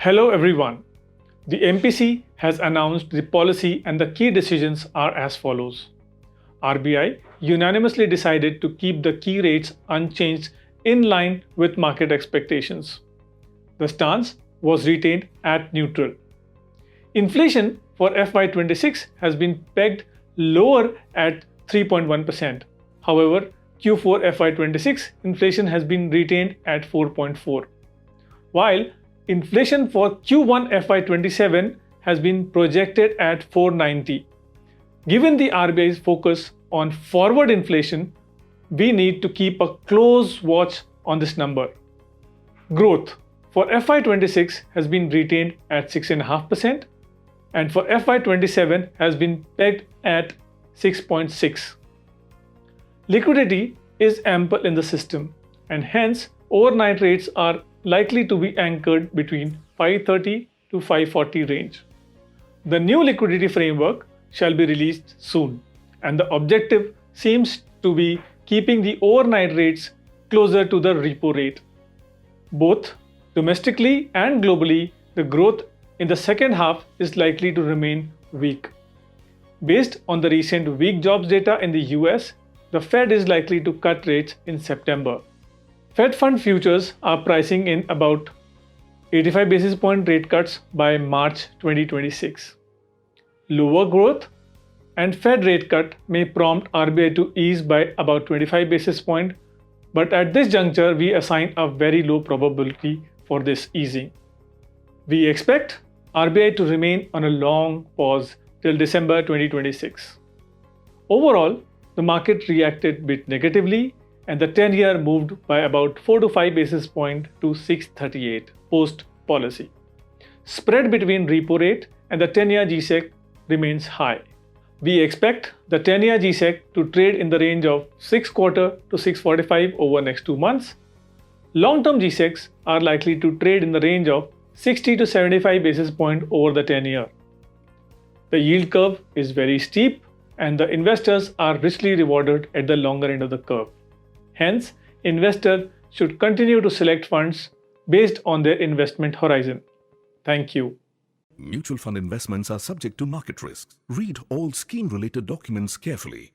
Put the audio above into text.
Hello everyone. The MPC has announced the policy and the key decisions are as follows. RBI unanimously decided to keep the key rates unchanged in line with market expectations. The stance was retained at neutral. Inflation for FY26 has been pegged lower at 3.1%. However, Q4 FY26 inflation has been retained at 4.4, while inflation for Q1 FY27 has been projected at 490. Given the RBI's focus on forward inflation, we need to keep a close watch on this number. Growth for FY26 has been retained at 6.5% and for FY27 has been pegged at 6.6. Liquidity is ample in the system and hence overnight rates are likely to be anchored between 530 to 540 range. The new liquidity framework shall be released soon, and the objective seems to be keeping the overnight rates closer to the repo rate. Both domestically and globally, the growth in the second half is likely to remain weak. Based on the recent weak jobs data in the US, the Fed is likely to cut rates in September. Fed fund futures are pricing in about 85 basis point rate cuts by March 2026. Lower growth and Fed rate cut may prompt RBI to ease by about 25 basis point, but at this juncture we assign a very low probability for this easing. We expect RBI to remain on a long pause till December 2026. Overall, the market reacted a bit negatively and the 10-year moved by about 4 to 5 basis points to 638 post-policy. Spread between repo rate and the 10-year GSEC remains high. We expect the 10-year GSEC to trade in the range of 6.25 to 6.45 over next 2 months. Long-term GSECs are likely to trade in the range of 60 to 75 basis points over the 10-year. The yield curve is very steep and the investors are richly rewarded at the longer end of the curve. Hence, investors should continue to select funds based on their investment horizon. Thank you. Mutual fund investments are subject to market risks. Read all scheme-related documents carefully.